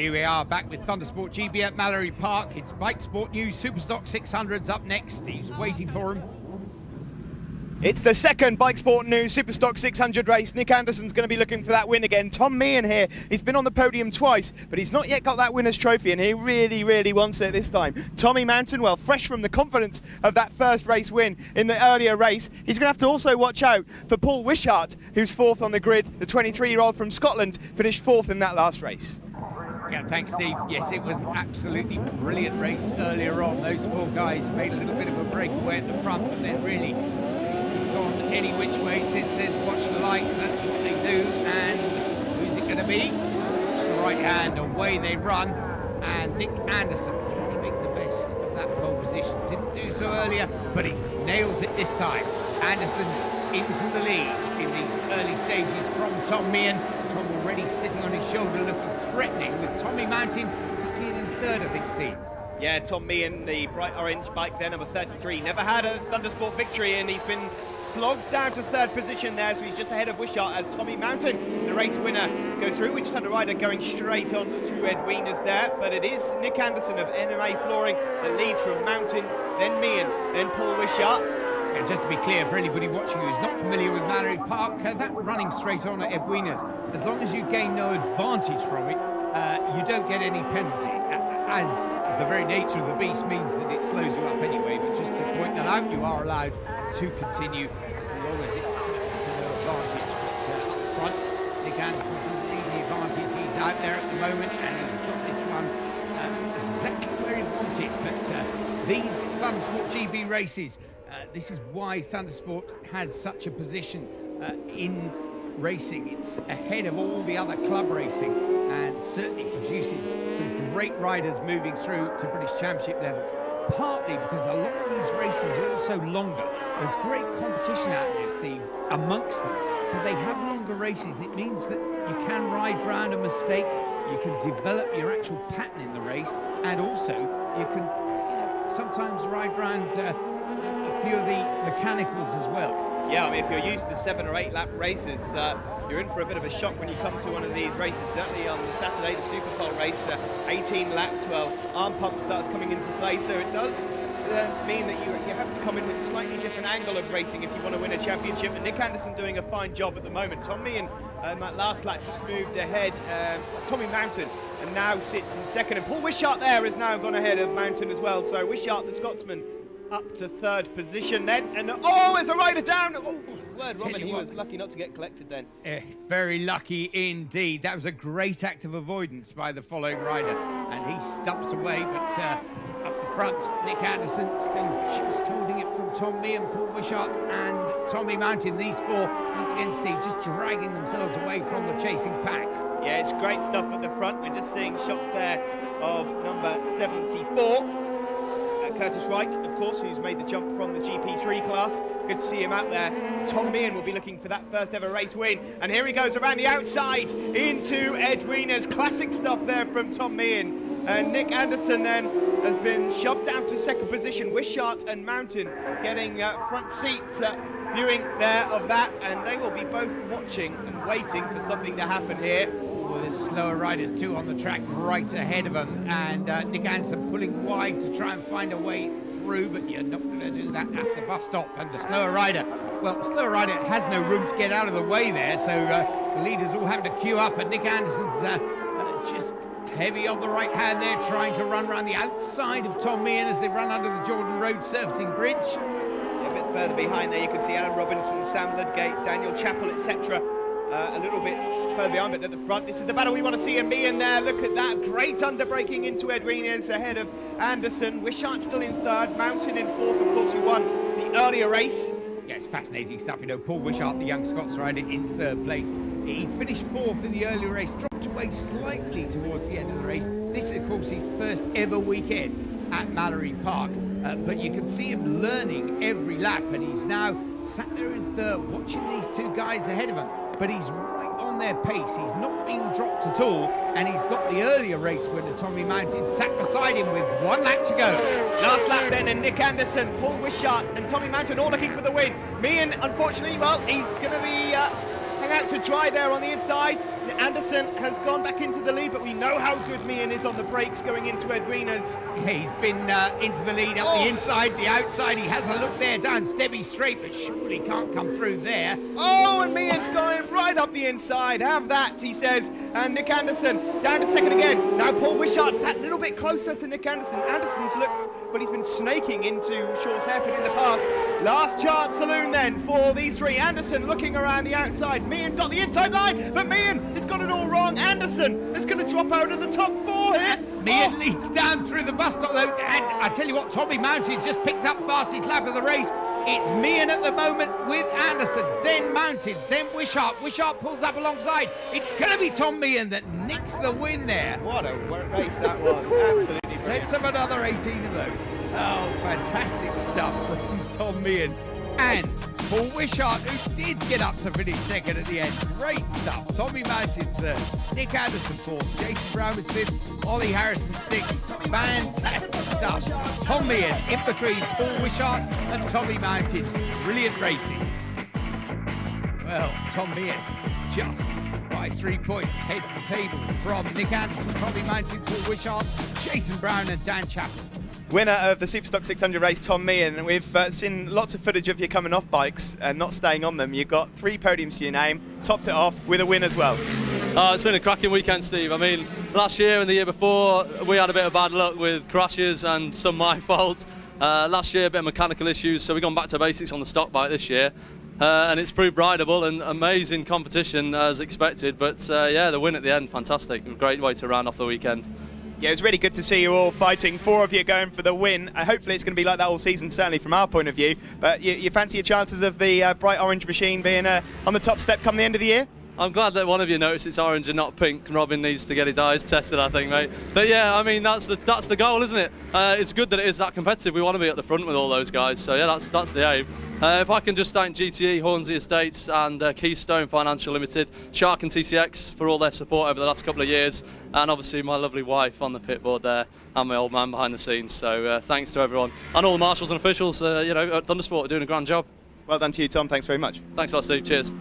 Here we are back with Thundersport GB at Mallory Park. It's Bike Sport News. Superstock 600's up next. Steve's waiting for him. It's the second Bike Sport News Superstock 600 race. Nick Anderson's going to be looking for that win again. Tom Meehan here. He's been on the podium twice, but he's not yet got that winner's trophy, and he really wants it this time. Tommy Mountain, well, fresh from the confidence of that first race win in the earlier race. He's going to have to also watch out for Paul Wishart, who's fourth on the grid. The 23-year-old from Scotland finished fourth in that last race. Yeah, thanks, Steve. Yes, it was an absolutely brilliant race earlier on. Those four guys made a little bit of a breakaway at the front, but then really gone any which way. Sid says watch the lights, that's what they do. And who's it going to be? Watch the right hand, away they run. And Nick Anderson, can he make the best of that pole position? Didn't do so earlier, but he nails it this time. Anderson into the lead in these early stages from Tom Meehan. Tom already sitting on his shoulder looking threatening, with Tommy Mountain tucking in third, I think, Steve. Yeah, Tom Meehan, the bright orange bike there, number 33, never had a Thundersport victory, and he's been slogged down to third position there, so he's just ahead of Wishart as Tommy Mountain, the race winner, goes through. We just had a rider going straight on through Ed Wieners there, but it is Nick Anderson of NMA Flooring that leads from Mountain, then Meehan, then Paul Wishart. And just to be clear, for anybody watching who's not familiar with Mallory Park, that running straight on at Ed Wieners, as long as you gain no advantage from it, you don't get any penalty, as the very nature of the beast means that it slows you up anyway. But just to point that out, you are allowed to continue as long as it's to no advantage. But up front, Nick Anderson doesn't need the advantage. He's out there at the moment, and he's got this one exactly where he wanted. But these Thundersport GB races, this is why Thundersport has such a position in racing. It's ahead of all the other club racing and certainly produces some great riders moving through to British Championship level, partly because a lot of these races are also longer. There's great competition out there, Steve, amongst them, but they have longer races, and it means that you can ride round a mistake, you can develop your actual pattern in the race, and also you can sometimes ride round a few of the mechanicals as well. Yeah, I mean, if you're used to 7 or 8 lap races, you're in for a bit of a shock when you come to one of these races. Certainly on the Saturday, the Superpole race, 18 laps, well, arm pump starts coming into play, so it does mean that you have to come in with a slightly different angle of racing if you want to win a championship. And Nick Anderson doing a fine job at the moment. Tom Meehan, that last lap, just moved ahead. Tommy Mountain, and now sits in second. And Paul Wishart there has now gone ahead of Mountain as well. So Wishart, the Scotsman, up to third position then, and there's a rider down. Oh, word Robin, he was lucky not to get collected then. Very lucky indeed. That was a great act of avoidance by the following rider, and he stumps away, but up the front, Nick Anderson still just holding it from Tom Meehan, Paul Wishart and Tommy Mountain. These four, once again, Steve, just dragging themselves away from the chasing pack. Yeah, it's great stuff at the front. We're just seeing shots there of number 74. Curtis Wright, of course, who's made the jump from the GP3 class. Good to see him out there. Tom Meehan will be looking for that first ever race win. And here he goes around the outside into Ed Wieners. Classic stuff there from Tom Meehan. And Nick Anderson then has been shoved down to second position. Wishart and Mountain getting front seats viewing there of that. And they will be both watching and waiting for something to happen here. Well, there's slower riders too on the track right ahead of them, and Nick Anderson pulling wide to try and find a way through, but you're not going to do that at the bus stop. And the slower rider has no room to get out of the way there, so the leaders all have to queue up, and Nick Anderson's just heavy on the right hand there, trying to run around the outside of Tom Meehan as they run under the Jordan Road surfacing bridge. A bit further behind there you can see Alan Robinson, Sam Ludgate, Daniel Chappell, etc. A little bit further behind, but at the front, this is the battle we want to see. And Meehan there, look at that, great underbraking into Ed Wieners ahead of Anderson. Wishart still in third, Mountain in fourth, of course, who won the earlier race. Yeah, it's fascinating stuff. Paul Wishart, the young Scots rider, in third place. He finished fourth in the earlier race, dropped away slightly towards the end of the race. This is, of course, his first ever weekend at Mallory Park. But you can see him learning every lap, and he's now sat there in third, watching these two guys ahead of him. But he's right on their pace. He's not being dropped at all, and he's got the earlier race winner, Tommy Mountain, sat beside him with 1 lap to go. Last lap then, and Nick Anderson, Paul Wishart and Tommy Mountain all looking for the win. Meehan, unfortunately, well, he's going to be hang out to dry there on the inside. Anderson has gone back into the lead, but we know how good Meehan is on the brakes going into Edwina's. Yeah, he's been into the lead up the inside, the outside. He has a look there down Stebby straight, but surely can't come through there. Oh, and Meehan's going right up the inside. Have that, he says. And Nick Anderson down to second again. Now Paul Wishart's that little bit closer to Nick Anderson. Anderson's looked, well, he's been snaking into Shaw's hairpin in the past. Last chance saloon then for these three. Anderson looking around the outside. Meehan got the inside line, but Meehan has got it all wrong. Anderson is going to drop out of the top four here. Meehan leads down through the bus stop though, and I tell you what, Tommy Mountain just picked up fastest lap of the race. It's Meehan at the moment with Anderson, then Mountain, then Wishart. Wishart pulls up alongside. It's going to be Tom Meehan that nicks the win there. What a race that was. Absolutely brilliant. Let's have another 18 of those. Oh, fantastic stuff from Tom Meehan. And Paul Wishart, who did get up to finish second at the end. Great stuff. Tommy Mountain third, Nick Anderson fourth, Jason Brown was fifth, Ollie Harrison sixth. Fantastic stuff. Tom Meehan in between Paul Wishart and Tommy Mountain. Brilliant racing. Well, Tom Meehan just by 3 points heads the table from Nick Anderson, Tommy Mountain, Paul Wishart, Jason Brown and Dan Chappell. Winner of the Superstock 600 race, Tom Meehan. We've seen lots of footage of you coming off bikes and not staying on them. You've got 3 podiums to your name, topped it off with a win as well. It's been a cracking weekend, Steve. I mean, last year and the year before, we had a bit of bad luck with crashes and some my fault. Last year, a bit of mechanical issues, so we've gone back to basics on the stock bike this year. And it's proved rideable and amazing competition as expected. But yeah, the win at the end, fantastic. A great way to round off the weekend. Yeah, it was really good to see you all fighting. 4 of you going for the win. Hopefully it's going to be like that all season, certainly from our point of view. But you fancy your chances of the bright orange machine being on the top step come the end of the year? I'm glad that one of you noticed it's orange and not pink. Robin needs to get his eyes tested, I think, mate. But yeah, I mean, that's the goal, isn't it? It's good that it is that competitive. We want to be at the front with all those guys. So yeah, that's the aim. If I can just thank GTE, Hornsey Estates and Keystone Financial Limited, Shark and TCX for all their support over the last couple of years, and obviously my lovely wife on the pit board there and my old man behind the scenes. So thanks to everyone and all the marshals and officials, at Thundersport are doing a grand job. Well done to you, Tom. Thanks very much. Thanks a lot, Steve. Cheers.